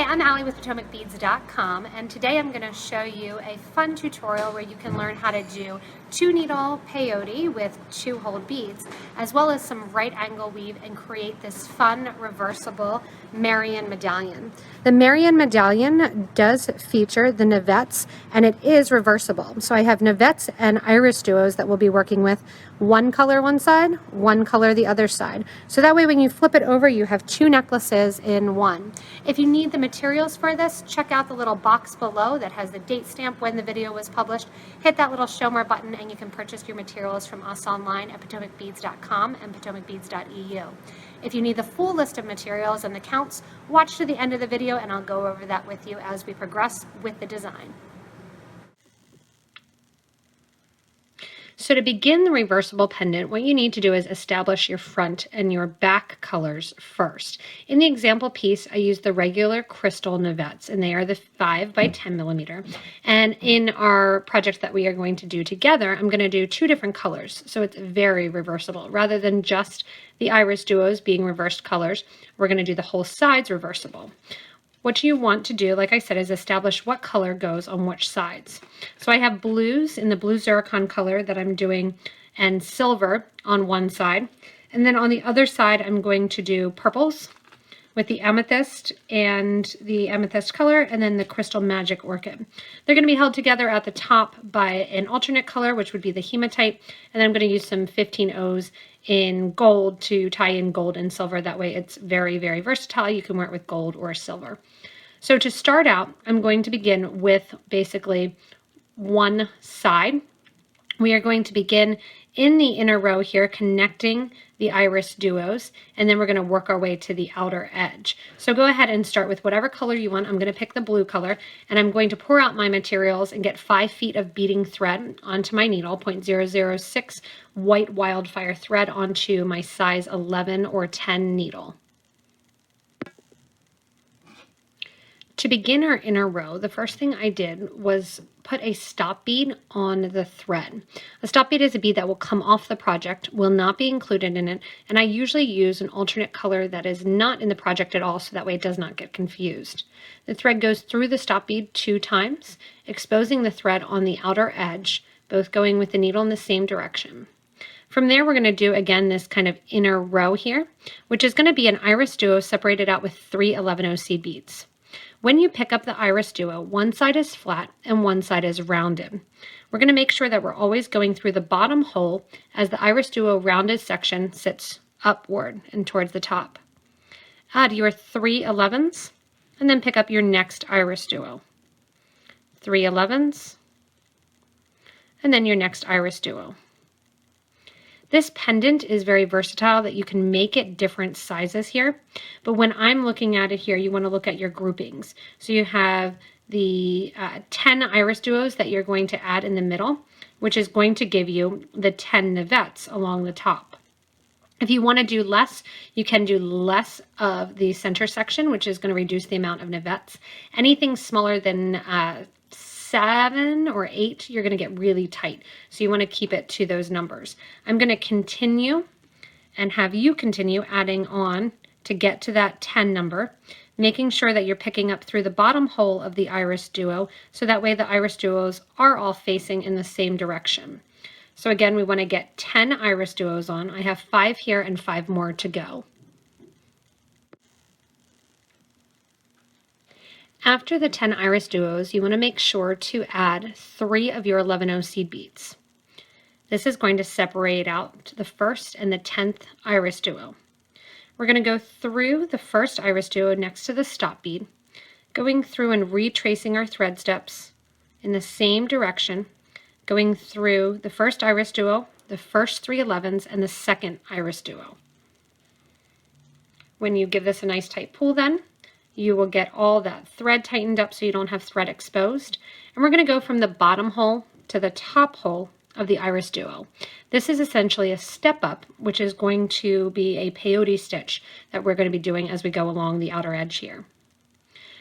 I'm Allie with PotomacBeads.com, and today I'm going to show you a fun tutorial where you can learn how to do 2-needle peyote with 2-hole beads, as well as some right angle weave, and create this fun reversible Marion medallion. The Marion medallion does feature the Navettes, and it is reversible. So I have Navettes and IrisDuos that we'll be working with, one color one side, one color the other side. So that way when you flip it over, you have 2 necklaces in one. If you need the materials for this, check out the little box below that has the date stamp when the video was published. Hit that little show more button and you can purchase your materials from us online at PotomacBeads.com and PotomacBeads.eu. If you need the full list of materials and the counts, watch to the end of the video and I'll go over that with you as we progress with the design. So to begin the reversible pendant, what you need to do is establish your front and your back colors first. In the example piece, I used the regular crystal Navettes, and they are the 5 by 10 millimeter. And in our project that we are going to do together, I'm going to do 2 different colors. So it's very reversible. Rather than just the IrisDuos being reversed colors, we're going to do the whole sides reversible. What you want to do, like I said, is establish what color goes on which sides. So I have blues in the blue Zircon color that I'm doing and silver on one side. And then on the other side, I'm going to do purples with the Amethyst and the Amethyst color, and then the Crystal Magic Orchid. They're going to be held together at the top by an alternate color, which would be the hematite, and then I'm going to use some 15-Os in gold to tie in gold and silver. That way it's very, very versatile. You can wear it with gold or silver. So to start out, I'm going to begin with basically one side. We are going to begin in the inner row here, connecting the IrisDuos, and then we're going to work our way to the outer edge. So go ahead and start with whatever color you want. I'm going to pick the blue color, and I'm going to pour out my materials and get 5 feet of beading thread onto my needle, 0.006 white wildfire thread onto my size 11 or 10 needle. To begin our inner row, the first thing I did was put a stop bead on the thread. A stop bead is a bead that will come off the project, will not be included in it, and I usually use an alternate color that is not in the project at all, so that way it does not get confused. The thread goes through the stop bead 2 times, exposing the thread on the outer edge, both going with the needle in the same direction. From there, we're going to do, again, this kind of inner row here, which is going to be an IrisDuo separated out with 3 11-0 beads. When you pick up the IrisDuo, one side is flat and one side is rounded. We're going to make sure that we're always going through the bottom hole as the IrisDuo rounded section sits upward and towards the top. Add your 3 11s and then pick up your next IrisDuo. 3 11s and then your next IrisDuo. This pendant is very versatile that you can make it different sizes here, but when I'm looking at it here, you want to look at your groupings. So you have the 10 IrisDuos that you're going to add in the middle, which is going to give you the 10 Navettes along the top. If you want to do less, you can do less of the center section, which is going to reduce the amount of Navettes. Anything smaller than 7 or 8, you're going to get really tight. So you want to keep it to those numbers. I'm going to continue and have you continue adding on to get to that 10 number, making sure that you're picking up through the bottom hole of the IrisDuo, so that way the IrisDuos are all facing in the same direction. So again, we want to get 10 IrisDuos on. I have 5 here and 5 more to go. After the 10 IrisDuos, you want to make sure to add 3 of your 11-0 seed beads. This is going to separate out the first and the 10th IrisDuo. We're going to go through the first IrisDuo next to the stop bead, going through and retracing our thread steps in the same direction, going through the first IrisDuo, the first 3 11s, and the second IrisDuo. When you give this a nice tight pull then, you will get all that thread tightened up so you don't have thread exposed. And we're going to go from the bottom hole to the top hole of the IrisDuo. This is essentially a step up, which is going to be a peyote stitch that we're going to be doing as we go along the outer edge here.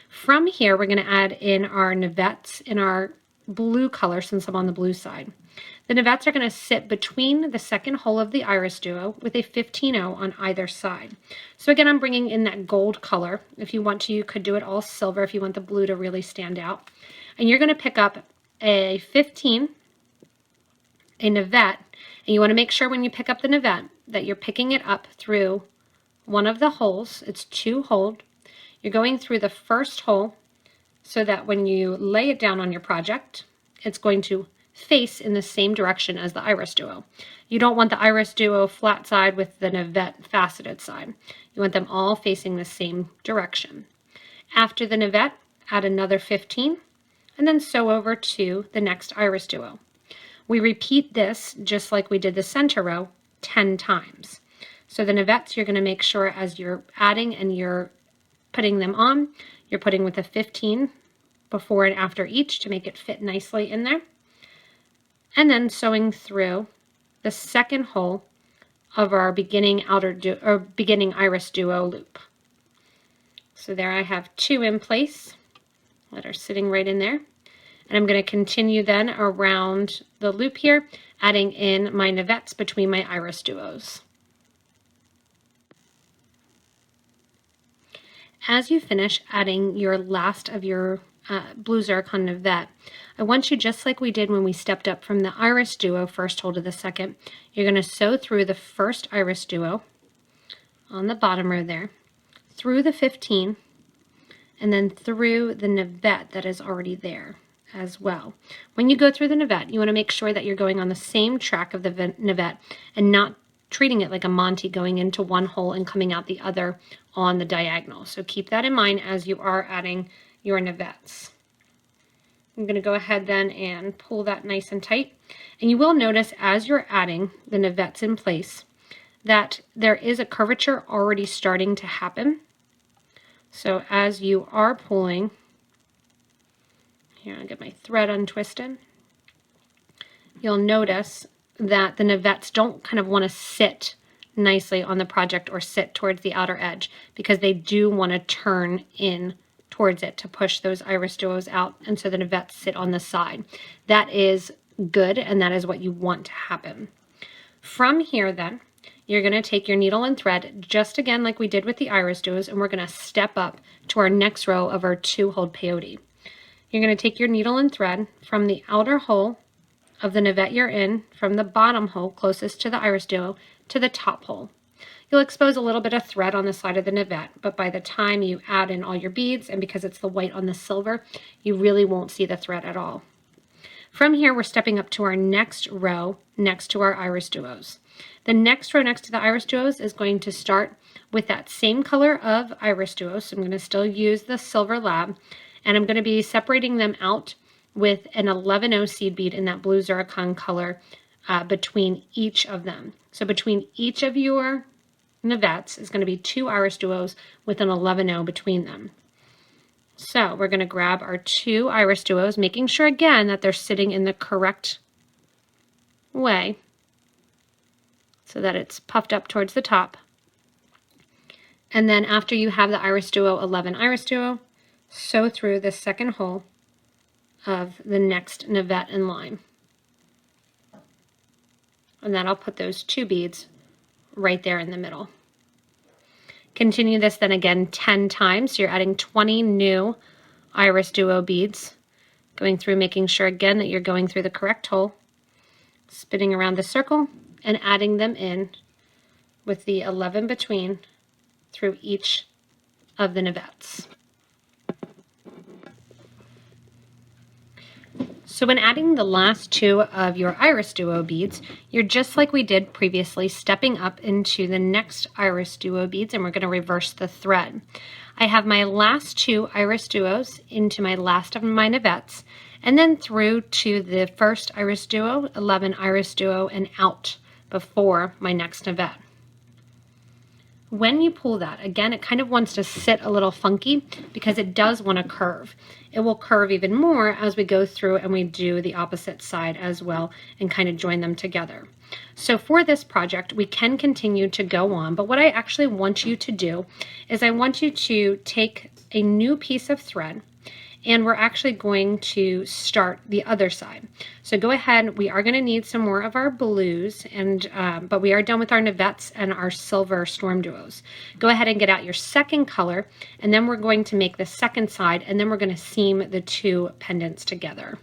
From here, we're going to add in our Navettes in our blue color since I'm on the blue side. The Navettes are going to sit between the second hole of the IrisDuo with a 15-0 on either side. So again, I'm bringing in that gold color. If you want to, you could do it all silver if you want the blue to really stand out. And you're going to pick up a 15, a Navette, and you want to make sure when you pick up the Navette that you're picking it up through one of the holes. It's 2 holes. You're going through the first hole so that when you lay it down on your project, it's going to face in the same direction as the IrisDuo. You don't want the IrisDuo flat side with the Navette faceted side. You want them all facing the same direction. After the Navette, add another 15 and then sew over to the next IrisDuo. We repeat this just like we did the center row 10 times. So the Navettes, you're going to make sure as you're adding and you're putting them on, you're putting with a 15 before and after each to make it fit nicely in there. And then sewing through the second hole of our beginning IrisDuo loop. So there I have 2 in place that are sitting right in there. And I'm going to continue then around the loop here, adding in my Navettes between my IrisDuos. As you finish adding your last of your blue Zircon Navette, I want you, just like we did when we stepped up from the IrisDuo first hole to the second, you're going to sew through the first IrisDuo on the bottom row there, through the 15, and then through the Navette that is already there as well. When you go through the Navette, you want to make sure that you're going on the same track of the Navette and not treating it like a Monty, going into one hole and coming out the other on the diagonal. So keep that in mind as you are adding your Navettes. I'm going to go ahead then and pull that nice and tight. And you will notice as you're adding the Navettes in place that there is a curvature already starting to happen. So as you are pulling, here I'll get my thread untwisted, you'll notice that the Navettes don't kind of want to sit nicely on the project or sit towards the outer edge, because they do want to turn in towards it to push those IrisDuos out, and so the Navettes sit on the side. That is good, and that is what you want to happen. From here then, you're going to take your needle and thread, just again like we did with the IrisDuos, and we're going to step up to our next row of our 2-hole peyote. You're going to take your needle and thread from the outer hole of the Navette you're in, from the bottom hole closest to the IrisDuo, to the top hole. You'll expose a little bit of thread on the side of the Navette, but by the time you add in all your beads, and because it's the white on the silver, you really won't see the thread at all. From here, we're stepping up to our next row next to our IrisDuos. The next row next to the IrisDuos is going to start with that same color of IrisDuo, so I'm going to still use the Silver Lab, and I'm going to be separating them out with an 11-0 seed bead in that blue Zircon color between each of them. So between each of your Navettes is going to be 2 IrisDuos with an 11-0 between them. So we're going to grab our 2 IrisDuos, making sure again that they're sitting in the correct way so that it's puffed up towards the top. And then after you have the IrisDuo 11 IrisDuo, sew through the second hole of the next Navette in line. And then I'll put those 2 beads right there in the middle. Continue this then again 10 times. So you're adding 20 new IrisDuo beads, going through, making sure again that you're going through the correct hole, spinning around the circle and adding them in with the 11 between through each of the Navettes. So when adding the last 2 of your IrisDuo beads, you're just like we did previously, stepping up into the next IrisDuo beads, and we're going to reverse the thread. I have my last 2 IrisDuos into my last of my Navettes, and then through to the first IrisDuo, 11 IrisDuo, and out before my next Navette. When you pull that, again, it kind of wants to sit a little funky because it does want to curve. It will curve even more as we go through and we do the opposite side as well and kind of join them together. So for this project, we can continue to go on, but what I actually want you to do is I want you to take a new piece of thread and we're actually going to start the other side. So go ahead, we are going to need some more of our blues, and but we are done with our Navettes and our silver Storm Duos. Go ahead and get out your second color, and then we're going to make the second side, and then we're going to seam the two pendants together.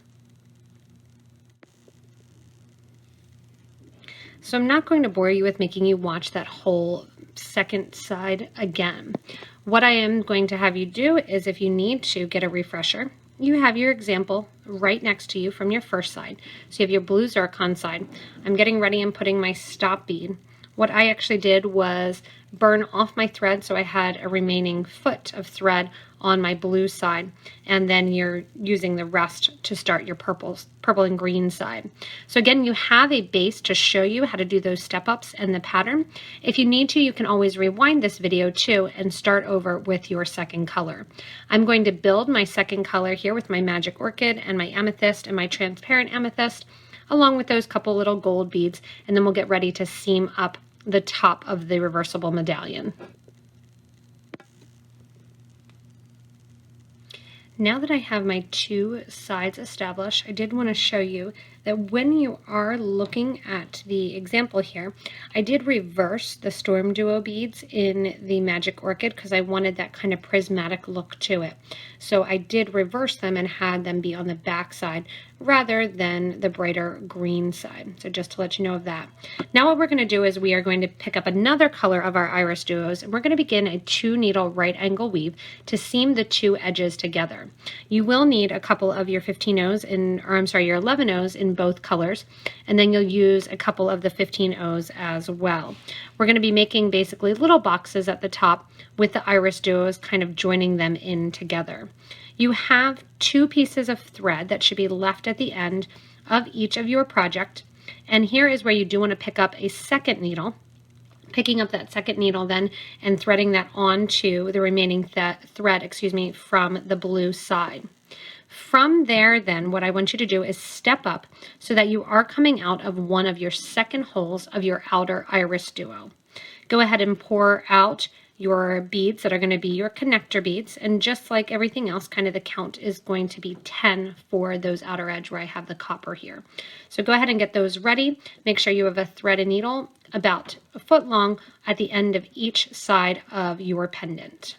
So I'm not going to bore you with making you watch that whole second side again. What I am going to have you do is, if you need to get a refresher, you have your example right next to you from your first side. So you have your blue Zircon side. I'm getting ready and putting my stop bead. What I actually did was burn off my thread, so I had a remaining foot of thread on my blue side, and then you're using the rest to start your purple and green side. So again, you have a base to show you how to do those step ups and the pattern. If you need to, you can always rewind this video too and start over with your second color. I'm going to build my second color here with my Magic Orchid and my Amethyst and my transparent Amethyst, along with those couple little gold beads, and then we'll get ready to seam up the top of the reversible medallion. Now that I have my two sides established, I did want to show you that when you are looking at the example here, I did reverse the Storm Duo beads in the Magic Orchid because I wanted that kind of prismatic look to it. So I did reverse them and had them be on the back side rather than the brighter green side. So just to let you know of that. Now what we're going to do is we are going to pick up another color of our IrisDuos, and we're going to begin a 2-needle right angle weave to seam the two edges together. You will need a couple of your 15-Os your 11-Os in both colors, and then you'll use a couple of the 15-Os as well. We're going to be making basically little boxes at the top with the IrisDuos kind of joining them in together. You have 2 pieces of thread that should be left at the end of each of your project, and here is where you do want to pick up a second needle, picking up that second needle then and threading that onto the remaining thread from the blue side. From there then, what I want you to do is step up so that you are coming out of one of your second holes of your outer IrisDuo. Go ahead and pour out your beads that are going to be your connector beads, and just like everything else, kind of the count is going to be 10 for those outer edge where I have the copper here. So go ahead and get those ready. Make sure you have a thread and needle about a foot long at the end of each side of your pendant.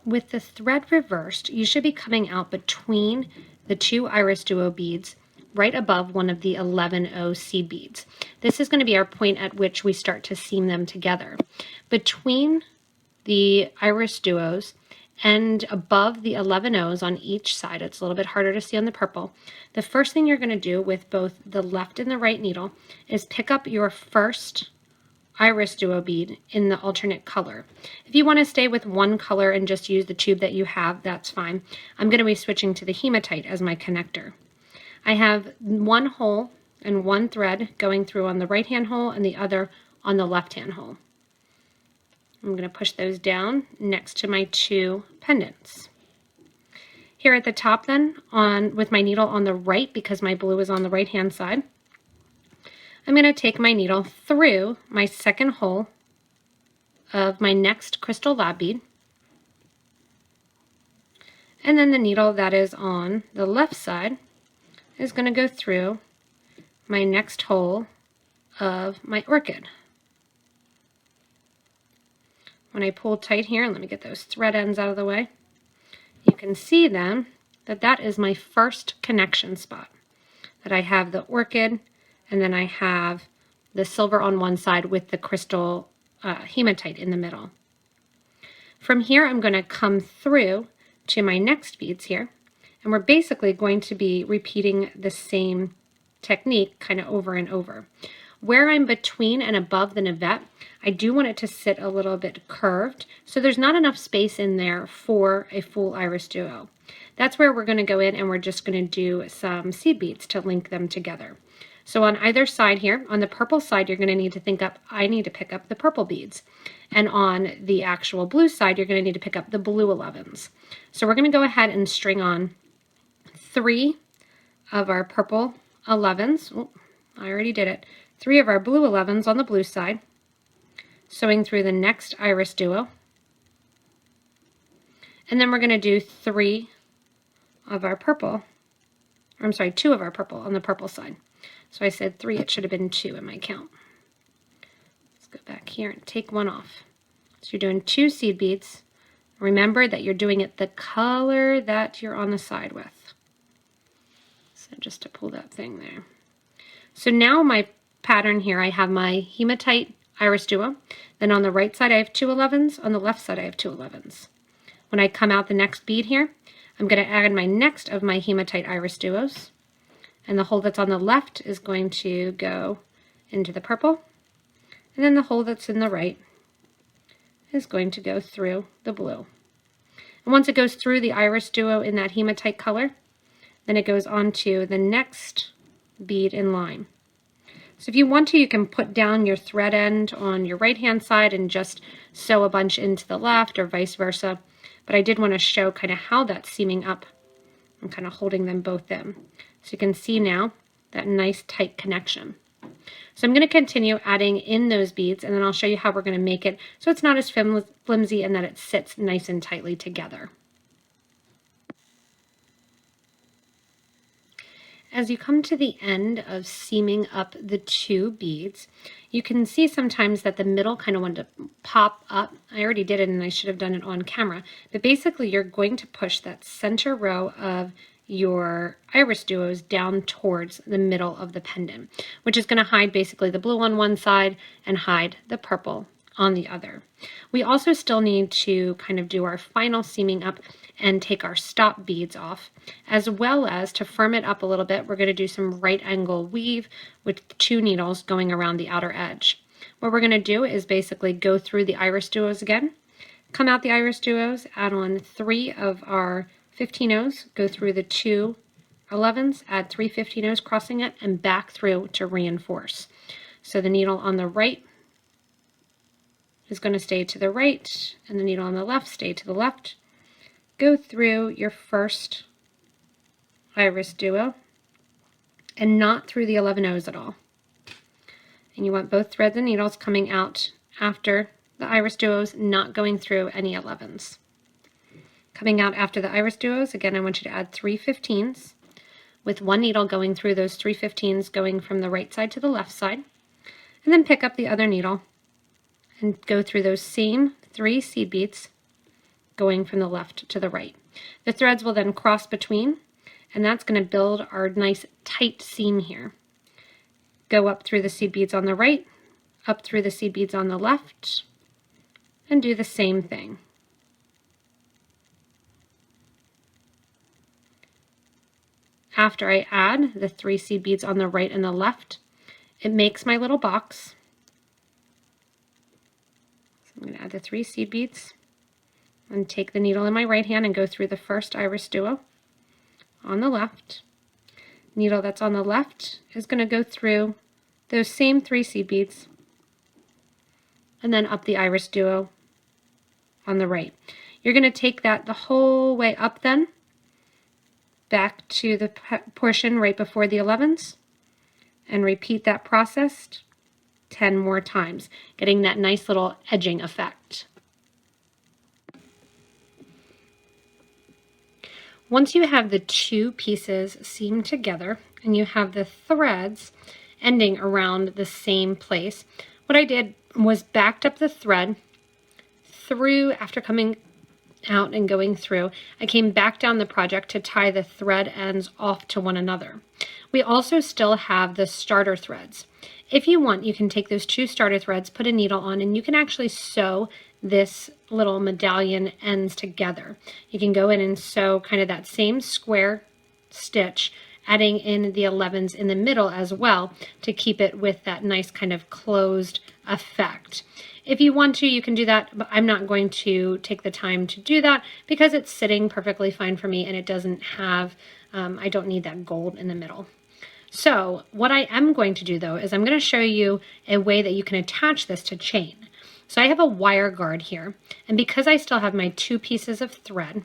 With the thread reversed, you should be coming out between the 2 IrisDuo beads right above one of the 11-O seed beads. This is going to be our point at which we start to seam them together. Between the IrisDuos and above the 11-Os on each side, it's a little bit harder to see on the purple, the first thing you're going to do with both the left and the right needle is pick up your first IrisDuo bead in the alternate color. If you want to stay with one color and just use the tube that you have, that's fine. I'm going to be switching to the hematite as my connector. I have 1 hole and 1 thread going through on the right hand hole and the other on the left hand hole. I'm going to push those down next to my 2 pendants. Here at the top then, with my needle on the right, because my blue is on the right hand side, I'm going to take my needle through my second hole of my next crystal lab bead, and then the needle that is on the left side is going to go through my next hole of my orchid. When I pull tight here, and let me get those thread ends out of the way, you can see then that that is my first connection spot. That I have the orchid, and then I have the silver on one side with the crystal hematite in the middle. From here, I'm going to come through to my next beads here, and we're basically going to be repeating the same technique kind of over and over. Where I'm between and above the navette, I do want it to sit a little bit curved, so there's not enough space in there for a full IrisDuo. That's where we're going to go in, and we're just going to do some seed beads to link them together. So on either side here, on the purple side, you're going to need to I need to pick up the purple beads. And on the actual blue side, you're going to need to pick up the blue 11s. So we're going to go ahead and string on 3 of our purple 11s. Oh, I already did it. 3 of our blue 11s on the blue side, sewing through the next IrisDuo, And then we're going to do 3 of our purple. I'm sorry, 2 of our purple on the purple side. So I said 3, it should have been 2 in my count. Let's go back here and take 1 off. So you're doing 2 seed beads. Remember that you're doing it the color that you're on the side with. So just to pull that thing there. So now my pattern here, I have my hematite IrisDuo. Then on the right side I have 2 11s, on the left side I have 2 11s. When I come out the next bead here, I'm going to add my next of my hematite IrisDuos. And the hole that's on the left is going to go into the purple. And then the hole that's in the right is going to go through the blue. And once it goes through the IrisDuo in that hematite color, then it goes on to the next bead in line. So if you want to, you can put down your thread end on your right hand side and just sew a bunch into the left or vice versa. But I did want to show kind of how that's seaming up. I'm kind of holding them both in. So you can see now that nice tight connection. So I'm going to continue adding in those beads, and then I'll show you how we're going to make it so it's not as flimsy and that it sits nice and tightly together. As you come to the end of seaming up the 2 beads, you can see sometimes that the middle kind of wanted to pop up. I already did it and I should have done it on camera, but basically you're going to push that center row of your IrisDuos down towards the middle of the pendant, which is going to hide basically the blue on one side and hide the purple on the other. We also still need to kind of do our final seaming up and take our stop beads off, as well as to firm it up a little bit. We're going to do some right angle weave with 2 needles going around the outer edge. What we're going to do is basically go through the IrisDuos again, come out the IrisDuos, add on 3 of our 15-ohs, go through the 2 11s, add 3 15-ohs crossing it, and back through to reinforce. So the needle on the right is going to stay to the right, and the needle on the left stay to the left. Go through your first IrisDuo and not through the 11-ohs at all. And you want both threads and needles coming out after the IrisDuos, not going through any 11s. Coming out after the IrisDuos, again, I want you to add 3 15s with 1 needle going through those 3 15s, going from the right side to the left side, and then pick up the other needle and go through those same 3 seed beads going from the left to the right. The threads will then cross between, and that's going to build our nice tight seam here. Go up through the seed beads on the right, up through the seed beads on the left, and do the same thing. After I add the 3 seed beads on the right and the left, it makes my little box. So I'm going to add the 3 seed beads and take the needle in my right hand and go through the first IrisDuo on the left. Needle that's on the left is going to go through those same 3 seed beads and then up the IrisDuo on the right. You're going to take that the whole way up then, back to the portion right before the 11s, and repeat that process 10 more times, getting that nice little edging effect. Once you have the 2 pieces seamed together and you have the threads ending around the same place, what I did was backed up the thread through. After coming out and going through, I came back down the project to tie the thread ends off to one another. We also still have the starter threads. If you want, you can take those 2 starter threads, put a needle on, and you can actually sew this little medallion ends together. You can go in and sew kind of that same square stitch, adding in the 11s in the middle as well to keep it with that nice kind of closed effect. If you want to, you can do that, but I'm not going to take the time to do that because it's sitting perfectly fine for me and it doesn't have, I don't need that gold in the middle. So what I am going to do though is I'm going to show you a way that you can attach this to chain. So I have a wire guard here, and because I still have my 2 pieces of thread,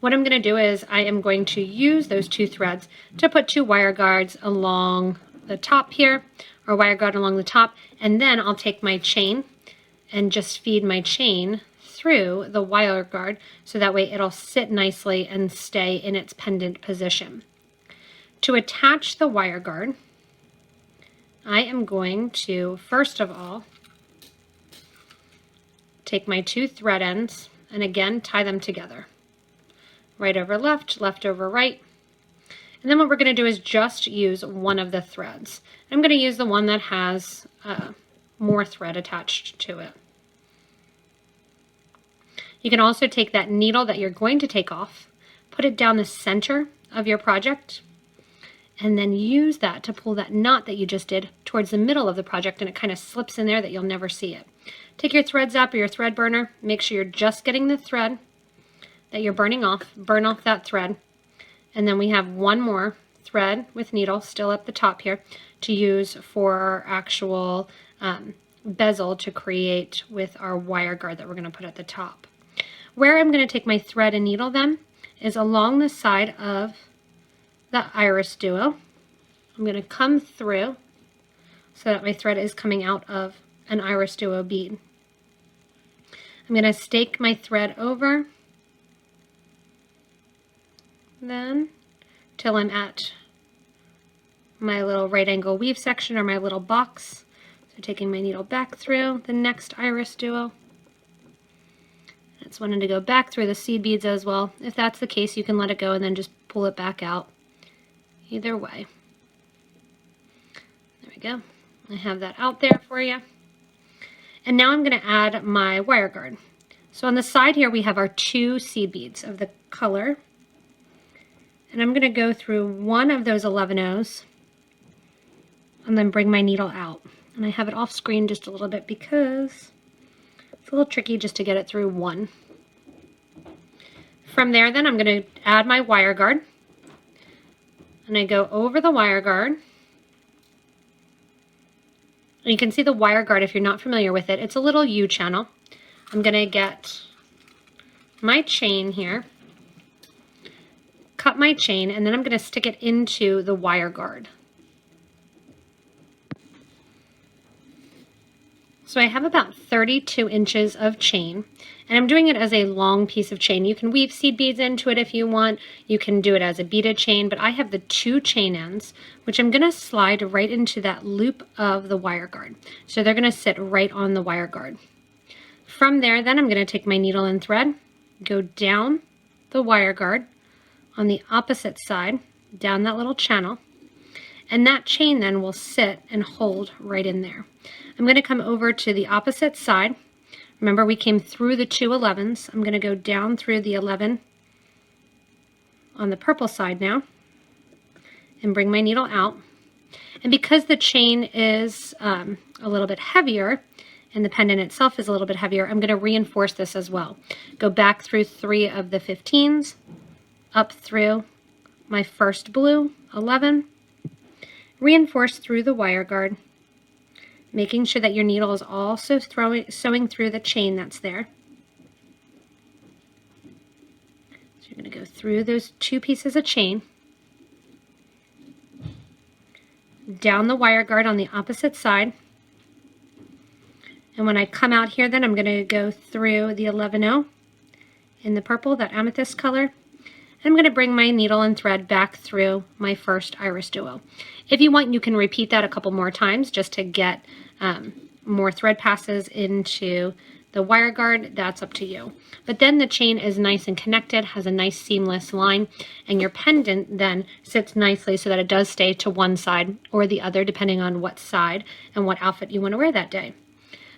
what I'm going to do is I am going to use those 2 threads to put 2 wire guards along the top here, or wire guard along the top, and then I'll take my chain and just feed my chain through the wire guard so that way it'll sit nicely and stay in its pendant position. To attach the wire guard, I am going to, first of all, take my 2 thread ends and again tie them together. Right over left, left over right. And then what we're going to do is just use one of the threads. I'm going to use the one that has more thread attached to it. You can also take that needle that you're going to take off, put it down the center of your project, and then use that to pull that knot that you just did towards the middle of the project, and it kind of slips in there that you'll never see it. Take your thread zap or your thread burner, make sure you're just getting the thread that you're burning off, burn off that thread, and then we have one more thread with needle still at the top here to use for our actual bezel to create with our wire guard that we're going to put at the top. Where I'm going to take my thread and needle then is along the side of the IrisDuo. I'm going to come through so that my thread is coming out of an IrisDuo bead. I'm going to stake my thread over then till I'm at my little right angle weave section or my little box. So taking my needle back through the next IrisDuo. It's wanting to go back through the seed beads as well. If that's the case, you can let it go and then just pull it back out. Either way. There we go. I have that out there for you. And now I'm going to add my wire guard. So on the side here we have our 2 seed beads of the color. And I'm going to go through one of those 11-ohs and then bring my needle out. And I have it off screen just a little bit because it's a little tricky just to get it through one. From there then I'm going to add my wire guard. And I go over the wire guard. And you can see the wire guard if you're not familiar with it. It's a little U channel. I'm going to get my chain here, cut my chain, and then I'm going to stick it into the wire guard. So I have about 32 inches of chain, and I'm doing it as a long piece of chain. You can weave seed beads into it if you want. You can do it as a beaded chain, but I have the 2 chain ends, which I'm going to slide right into that loop of the wire guard. So they're going to sit right on the wire guard. From there, then I'm going to take my needle and thread, go down the wire guard on the opposite side, down that little channel, and that chain then will sit and hold right in there. I'm going to come over to the opposite side. Remember, we came through the 2 11s. I'm going to go down through the 11 on the purple side now and bring my needle out. And because the chain is a little bit heavier and the pendant itself is a little bit heavier, I'm going to reinforce this as well. Go back through 3 of the 15s, up through my first blue 11, reinforce through the wire guard, making sure that your needle is also sewing through the chain that's there. So you're going to go through those 2 pieces of chain, down the wire guard on the opposite side, and when I come out here then I'm going to go through the 11-0 in the purple, that amethyst color, and I'm going to bring my needle and thread back through my first IrisDuo. If you want, you can repeat that a couple more times just to get more thread passes into the wire guard. That's up to you. But then the chain is nice and connected, has a nice seamless line, and your pendant then sits nicely so that it does stay to one side or the other depending on what side and what outfit you want to wear that day.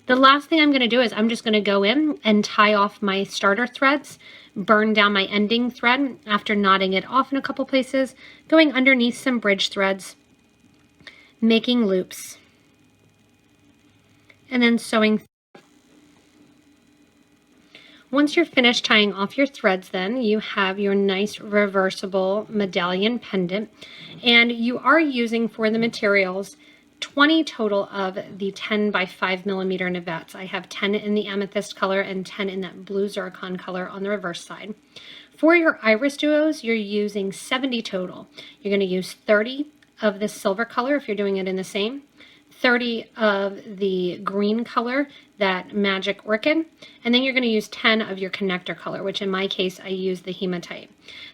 The last thing I'm going to do is I'm just going to go in and tie off my starter threads, burn down my ending thread after knotting it off in a couple places, going underneath some bridge threads, making loops, and then sewing. Once you're finished tying off your threads, then you have your nice reversible medallion pendant, and you are using for the materials 20 total of the 10 by 5 millimeter Navettes. I have 10 in the amethyst color and 10 in that blue zircon color on the reverse side. For your IrisDuos, you're using 70 total. You're going to use 30 of this silver color if you're doing it in the same, 30 of the green color, that Magic Orchid, and then you're going to use 10 of your connector color, which in my case I used the Hematite.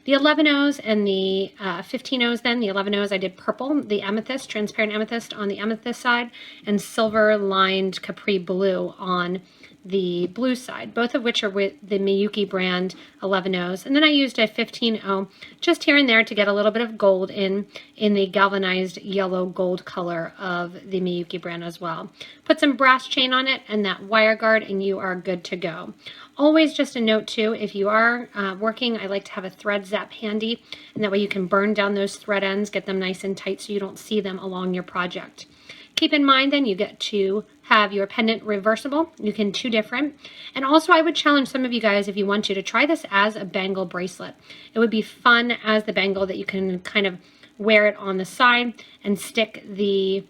The 11 O's and the 15 O's then, the 11 O's I did purple, the Amethyst, transparent Amethyst on the Amethyst side, and silver lined Capri Blue on the blue side, both of which are with the Miyuki brand 11 O's. And then I used a 15 O just here and there to get a little bit of gold in the galvanized yellow gold color of the Miyuki brand as well. Put some brass chain on it and that wire guard and you are good to go. Always just a note too, if you are working, I like to have a thread zap handy, and that way you can burn down those thread ends, get them nice and tight so you don't see them along your project. Keep in mind then you get to have your pendant reversible. You can two different. And also I would challenge some of you guys, if you want to try this as a bangle bracelet. It would be fun as the bangle that you can kind of wear it on the side and stick the,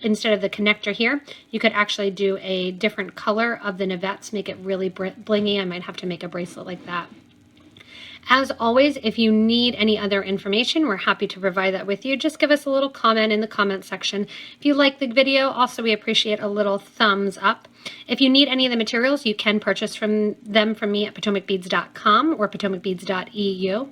instead of the connector here, you could actually do a different color of the Navettes, make it really blingy. I might have to make a bracelet like that. As always, if you need any other information, we're happy to provide that with you. Just give us a little comment in the comment section. If you like the video, also we appreciate a little thumbs up. If you need any of the materials, you can purchase from me at PotomacBeads.com or PotomacBeads.eu.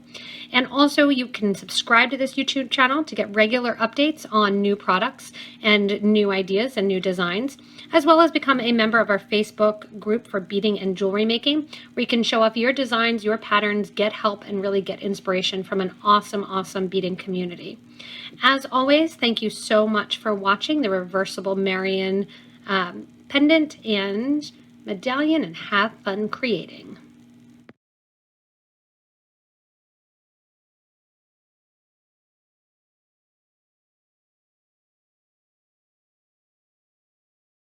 And also you can subscribe to this YouTube channel to get regular updates on new products and new ideas and new designs, as well as become a member of our Facebook group for beading and jewelry making, where you can show off your designs, your patterns, get help, and really get inspiration from an awesome beading community. As always, thank you so much for watching the Reversible Marion pendant and medallion, and have fun creating.